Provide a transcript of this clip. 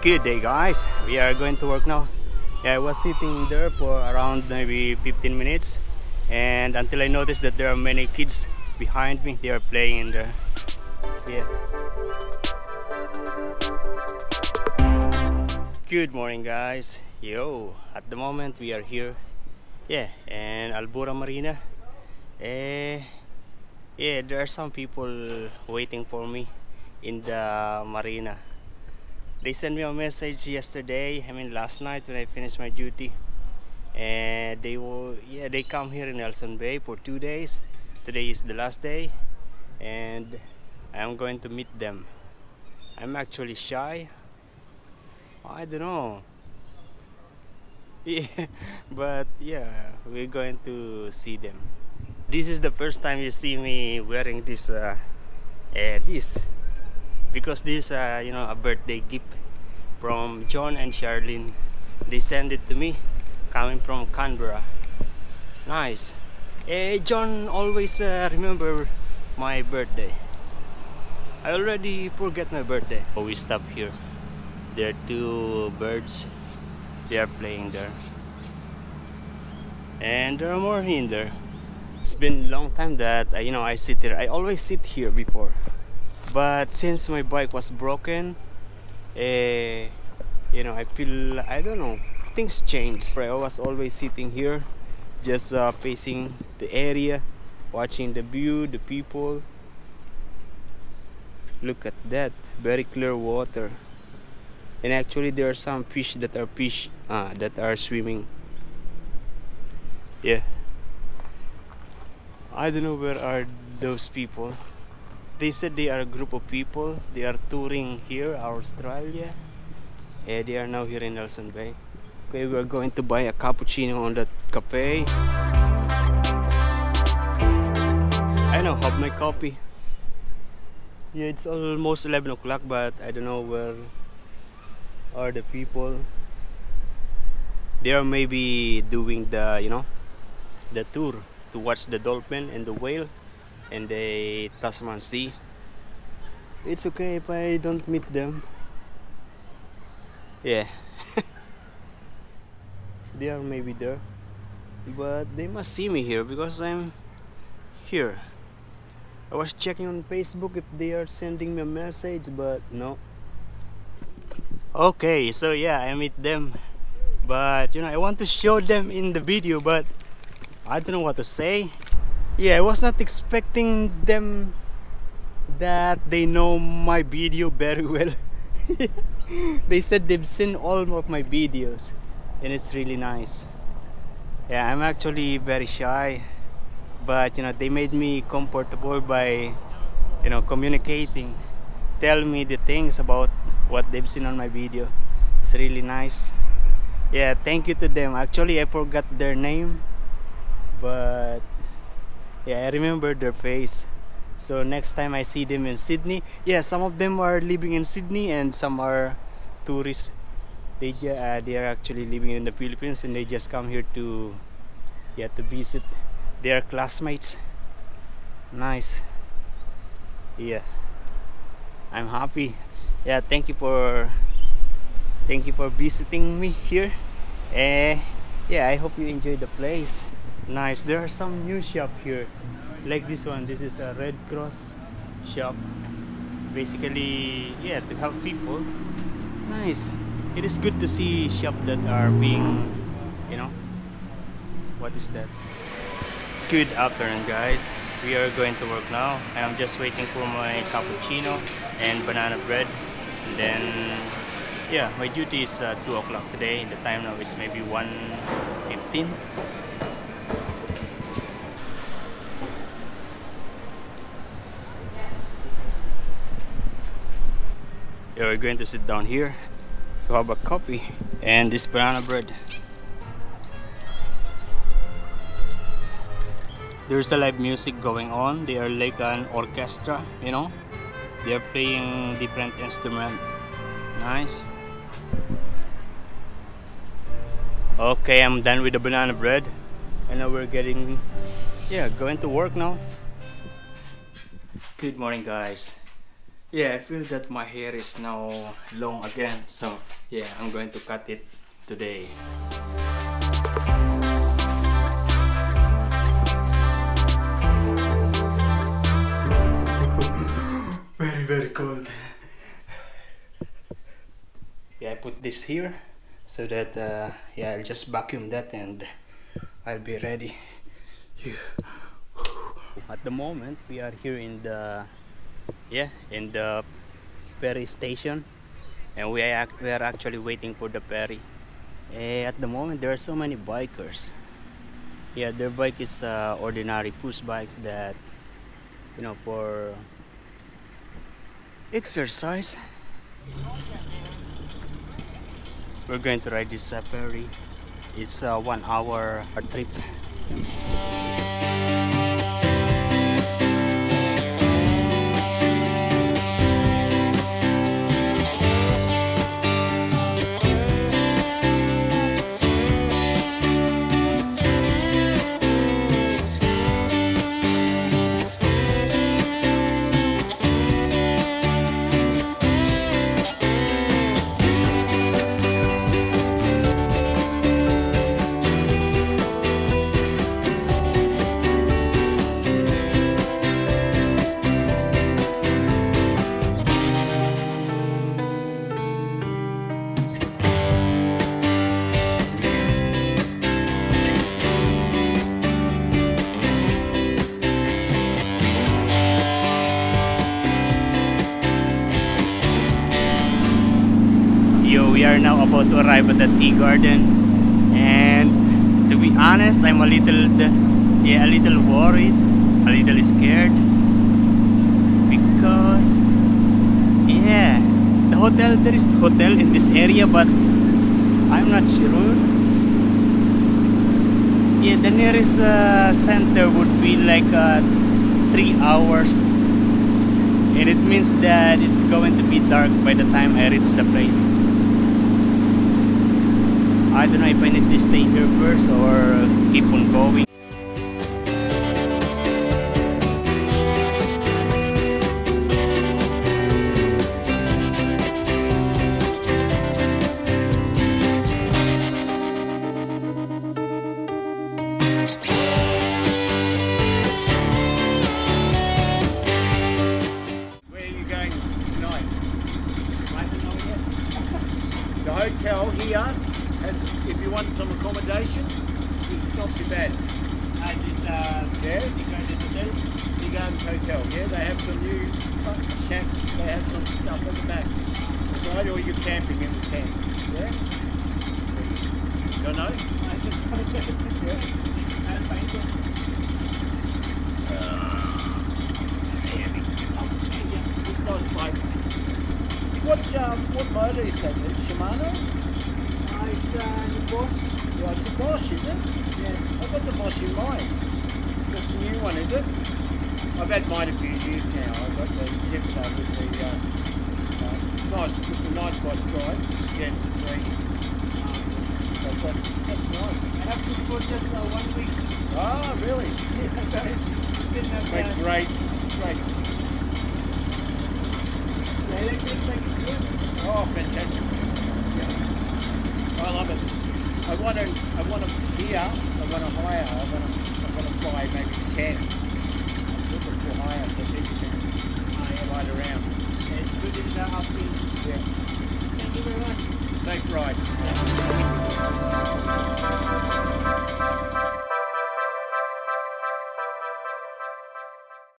Good day, guys. We are going to work now. Yeah, I was sitting there for around maybe 15 minutes, and until I noticed that there are many kids behind me. They are playing in there. Yeah. Good morning, guys. Yo, at the moment we are here, yeah, in Albura Marina. Yeah, there are some people waiting for me in the marina. They sent me a message yesterday, last night when I finished my duty, and they come here in Nelson Bay for 2 days. Today is the last day, and I'm going to meet them. I'm actually shy. I don't know. Yeah, but yeah, we're going to see them. This is the first time you see me wearing this because this a birthday gift from John and Charlene. They sent it to me coming from Canberra. Nice. John always remember my birthday. I already forget my birthday. Oh, we stop here. There are two birds. They are playing there, and there are more in there. It's been a long time that I sit here. I always sit here before, but since my bike was broken, I feel, I don't know, things changed. I was always sitting here, just facing the area, watching the view, the people. Look at that, very clear water. And actually there are some fish that are swimming. Yeah, I don't know where are those people. They said they are a group of people. They are touring here, Australia. Yeah, they are now here in Nelson Bay. Okay, we are going to buy a cappuccino on that cafe. I now have my coffee. Yeah, it's almost 11 o'clock, but I don't know where are the people. They are maybe doing the the tour to watch the dolphin and the whale and the Tasman Sea. It's okay if I don't meet them. Yeah. They are maybe there, but they must see me here because I'm here. I was checking on Facebook if they are sending me a message, but no. Okay, so yeah, I meet them, but I want to show them in the video, but I don't know what to say. Yeah, I was not expecting them that they know my video very well. They said they've seen all of my videos, and it's really nice. Yeah, I'm actually very shy, but they made me comfortable by communicating, tell me the things about what they've seen on my video. It's really nice. Yeah, thank you to them. Actually, I forgot their name, but yeah, I remember their face. So next time I see them in Sydney, yeah, some of them are living in Sydney and some are tourists. They are actually living in the Philippines, and they just come here to visit their classmates. Nice. Yeah, I'm happy. Yeah, thank you for visiting me here. Yeah, I hope you enjoy the place. Nice. There are some new shop here, like this one. This is a Red Cross shop, basically, yeah, to help people. Nice. It is good to see shops that are being, what is that? Good afternoon, guys. We are going to work now. I'm just waiting for my cappuccino and banana bread. And then, yeah, my duty is 2 o'clock today. The time now is maybe 1:15. Yeah, we're going to sit down here to have a coffee and this banana bread. There's a live music going on. They are like an orchestra, they are playing different instruments. Nice. Okay, I'm done with the banana bread, and now we're going to work now. Good morning, guys. Yeah, I feel that my hair is now long again, so Yeah, I'm going to cut it today. Very cold. Yeah, I put this here so that yeah, I'll just vacuum that and I'll be ready. Yeah. At the moment we are here in the ferry station, and we are actually waiting for the ferry. At the moment there are so many bikers. Yeah, their bike is ordinary push bikes that, you know, for exercise. We're going to ride this ferry. It's a 1 hour trip. We are now about to arrive at the tea garden, and to be honest, I'm a little worried, a little scared, because yeah, there is hotel in this area, but I'm not sure. Yeah, the nearest center would be like 3 hours, and it means that it's going to be dark by the time I reach the place. I don't know if I need to stay here first or keep on going. Where are you going tonight? I don't know yet. The hotel here. If you want some accommodation, it's not too bad. Yeah, Big Gardens Hotel. Yeah, they have some new shacks. They have some stuff at the back. Beside all your camping in the tent. Yeah. Don't know? Yeah. Nice bike. What motor is that? It's Shimano? It's the Bosch. Yeah, it's a Bosch, is it? Yeah. I've got the Bosch in mine. That's the new one, is it? I've had mine a few years now. I've got the Jeffco with the nice, it's a nice bike to drive. Gen 3. That's nice. I have this for just 1 week. Ah, really? Yeah, Great. the electric bike is good. Oh, fantastic. I love it. I want to here. I want to hire. I want to fly maybe 10. I'm looking for hire so people can ride around. It's good in the outfield. Yeah. Thank you very much. Safe ride.